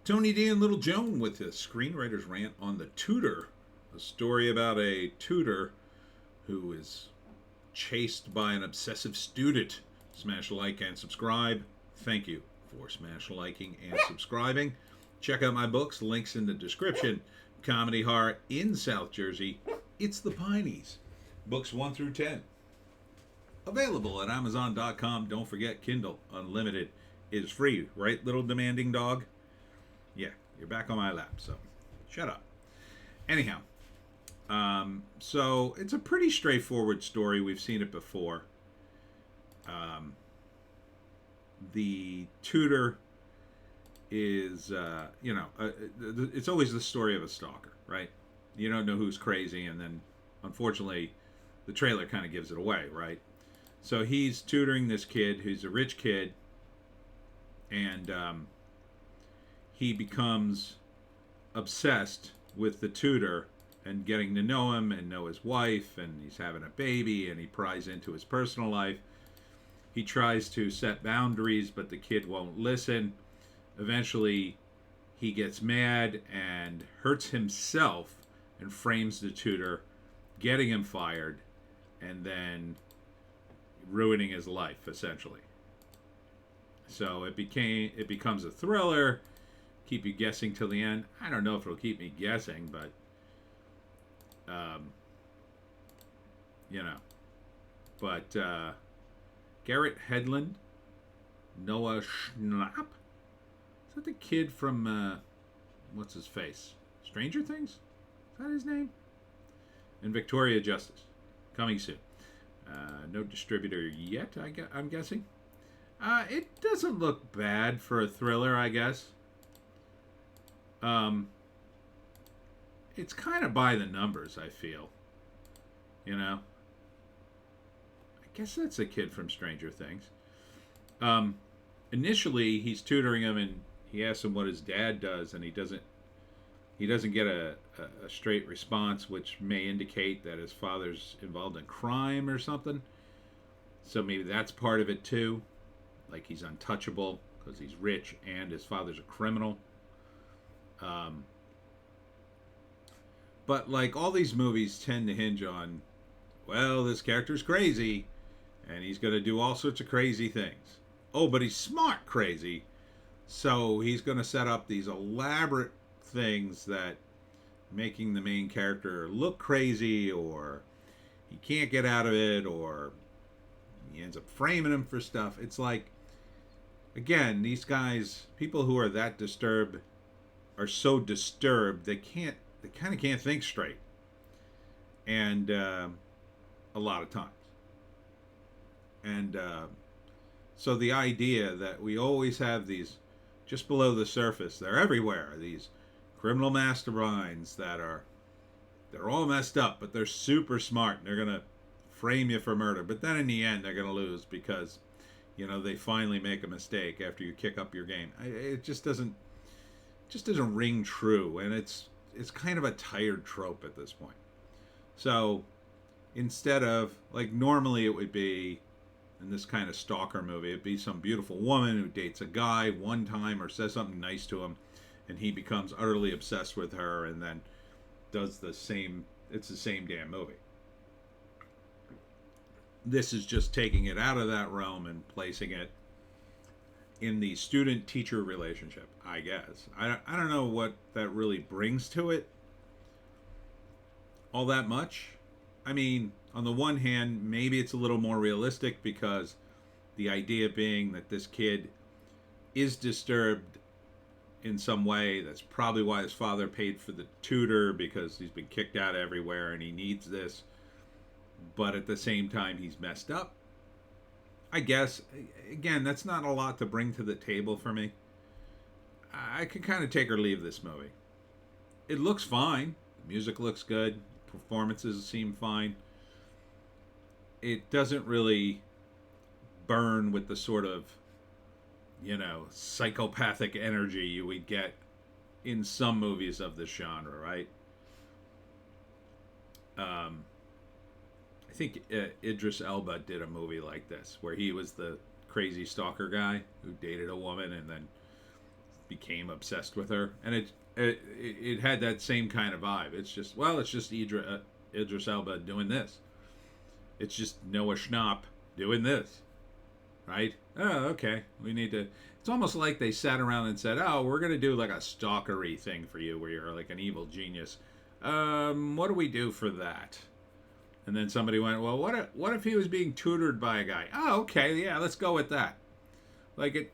Tony D and Little Joan with the Screenwriter's Rant on the Tutor, a story about a tutor who is chased by an obsessive student. Smash like and subscribe. Thank you for smash liking and subscribing. Check out my books, links in the description. Comedy horror in South Jersey. It's the Pineys. Books 1 through 10. Available at Amazon.com. Don't forget, Kindle Unlimited is free, right, little demanding dog? Yeah, you're back on my lap, so shut up. Anyhow, so it's a pretty straightforward story. We've seen it before. The tutor is, it's always the story of a stalker, right? You don't know who's crazy, and then, unfortunately, the trailer kind of gives it away, right? So he's tutoring this kid who's a rich kid, and he becomes obsessed with the tutor and getting to know him and know his wife, and he's having a baby, and he pries into his personal life. He tries to set boundaries, but the kid won't listen. Eventually, he gets mad and hurts himself and frames the tutor, getting him fired, and then ruining his life, essentially. So it becomes a thriller. Keep you guessing till the end. I don't know if it'll keep me guessing, but But Garrett Hedlund, Noah Schnapp. Is that the kid from what's his face? Stranger Things? Is that his name? And Victoria Justice, coming soon. No distributor yet, I'm guessing. It doesn't look bad for a thriller, I guess. It's kind of by the numbers, I feel. I guess that's a kid from Stranger Things. Initially, he's tutoring him, and he asks him what his dad does, and he doesn't get a straight response, which may indicate that his father's involved in crime or something. So maybe that's part of it too. Like he's untouchable because he's rich and his father's a criminal. But like all these movies tend to hinge on, well, this character's crazy and he's going to do all sorts of crazy things. Oh, but he's smart crazy. So he's going to set up these elaborate things that making the main character look crazy, or he can't get out of it, or he ends up framing him for stuff. It's like, again, these guys, people who are that disturbed, are so disturbed they kind of can't think straight, and a lot of times, and so the idea that we always have these just below the surface, they're everywhere, these criminal masterminds they're all messed up, but they're super smart and they're gonna frame you for murder, but then in the end they're gonna lose because they finally make a mistake after you kick up your game. It just doesn't ring true, and it's kind of a tired trope at this point. So instead of, like, normally it would be in this kind of stalker movie, it'd be some beautiful woman who dates a guy one time or says something nice to him, and he becomes utterly obsessed with her, and then does the same. It's the same damn movie. This is just taking it out of that realm and placing it in the student-teacher relationship, I guess. I don't know what that really brings to it all that much. I mean, on the one hand, maybe it's a little more realistic because the idea being that this kid is disturbed in some way. That's probably why his father paid for the tutor, because he's been kicked out everywhere and he needs this. But at the same time, he's messed up. I guess, again, that's not a lot to bring to the table for me. I can kind of take or leave this movie. It looks fine. The music looks good. Performances seem fine. It doesn't really burn with the sort of, psychopathic energy you would get in some movies of this genre, right? I think Idris Elba did a movie like this, where he was the crazy stalker guy who dated a woman and then, became obsessed with her, and it had that same kind of vibe. It's just, well, it's just Idris Elba doing this. It's just Noah Schnapp doing this, right? Oh, okay. We need to. It's almost like they sat around and said, "Oh, we're gonna do like a stalkery thing for you, where you're like an evil genius. What do we do for that?" And then somebody went, "Well, what if he was being tutored by a guy?" Oh, okay, yeah, let's go with that. Like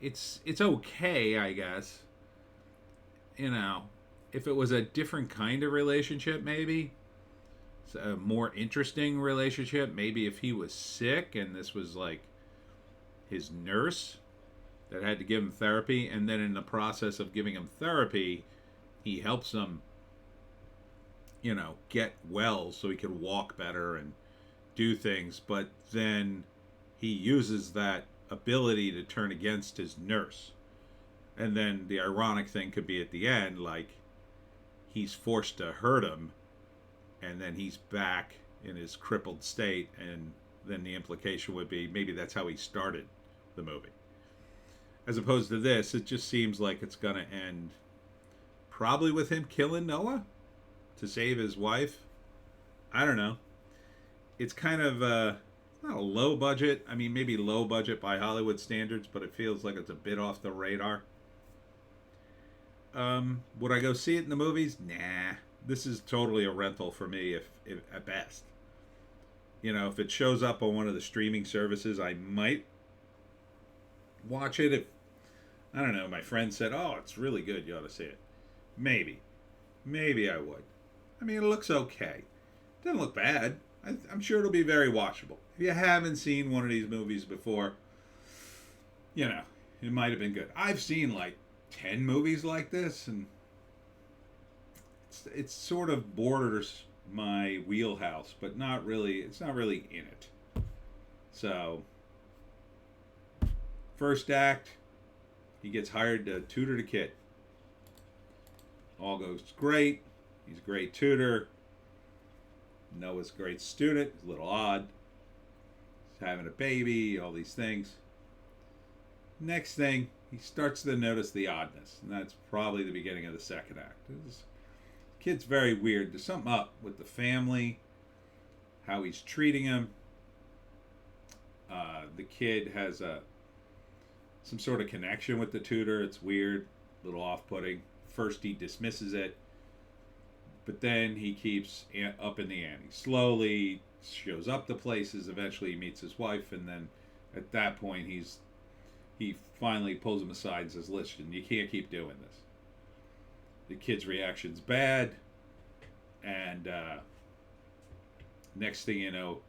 it's okay, I guess. You know, if it was a different kind of relationship, maybe a more interesting relationship. Maybe if he was sick and this was like his nurse that had to give him therapy, and then in the process of giving him therapy, he helps him, get well so he could walk better and do things. But then he uses that ability to turn against his nurse. And then the ironic thing could be at the end, like, he's forced to hurt him, and then he's back in his crippled state, and then the implication would be maybe that's how he started the movie. As opposed to this, it just seems like it's going to end probably with him killing Noah to save his wife. I don't know. It's kind of not a low budget. I mean, maybe low budget by Hollywood standards, but it feels like it's a bit off the radar. Would I go see it in the movies? Nah. This is totally a rental for me, if at best. If it shows up on one of the streaming services, I might watch it. If, I don't know, my friend said, "Oh, it's really good, you ought to see it." Maybe I would. I mean, it looks okay. It doesn't look bad. I'm sure it'll be very watchable. If you haven't seen one of these movies before, it might have been good. I've seen like 10 movies like this, and it's sort of borders my wheelhouse, but not really. It's not really in it. So, first act, he gets hired to tutor the kid. All goes great. He's a great tutor. Noah's a great student. He's a little odd. He's having a baby, all these things. Next thing, he starts to notice the oddness. And that's probably the beginning of the second act. This kid's very weird. There's something up with the family, how he's treating him. The kid has some sort of connection with the tutor. It's weird, a little off-putting. First he dismisses it, but then he keeps up in the ante. Slowly shows up to places. Eventually he meets his wife, and then at that point he finally pulls him aside and says, "Listen, you can't keep doing this." The kid's reaction's bad, and next thing you know,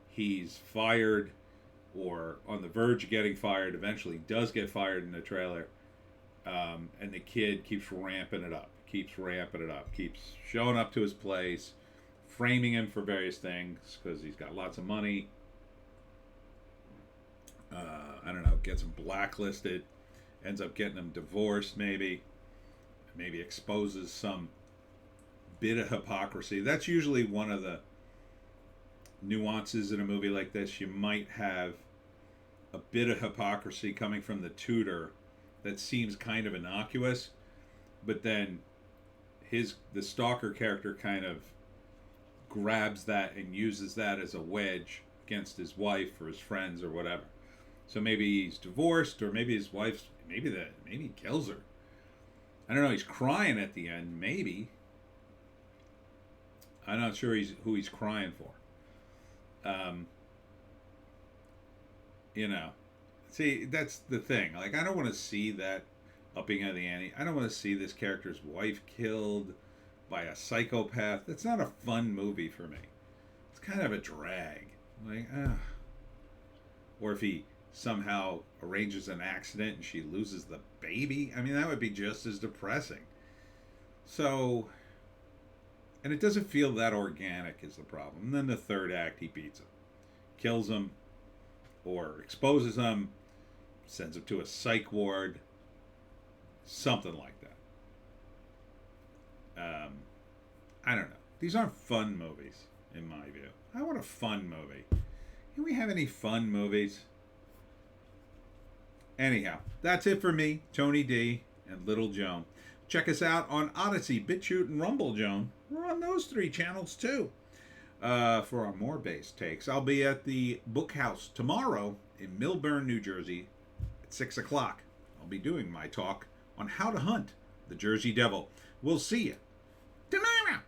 he's fired or on the verge of getting fired. Eventually does get fired in the trailer. And the kid keeps ramping it up, keeps showing up to his place, framing him for various things because he's got lots of money. I don't know, gets him blacklisted, ends up getting him divorced, maybe exposes some bit of hypocrisy. That's usually one of the nuances in a movie like this. You might have a bit of hypocrisy coming from the tutor that seems kind of innocuous, but then the stalker character kind of grabs that and uses that as a wedge against his wife or his friends or whatever. So maybe he's divorced, or maybe his wife's maybe he kills her. I don't know. He's crying at the end. Maybe. I'm not sure who he's crying for. See, that's the thing. Like, I don't want to see that upping of the ante. I don't want to see this character's wife killed by a psychopath. That's not a fun movie for me. It's kind of a drag. Like, or if he somehow arranges an accident and she loses the baby. I mean, that would be just as depressing. So, and it doesn't feel that organic is the problem. And then the third act, he beats him. Kills him, or exposes him, sends him to a psych ward, something like that. I don't know. These aren't fun movies, in my view. I want a fun movie. Can we have any fun movies? Anyhow, that's it for me, Tony D, and Little Joan. Check us out on Odysee, Bitchute, and Rumble, Joan. We're on those 3 channels too. For our more base takes, I'll be at the Book House tomorrow in Millburn, New Jersey at 6 o'clock. I'll be doing my talk on how to hunt the Jersey Devil. We'll see you tomorrow.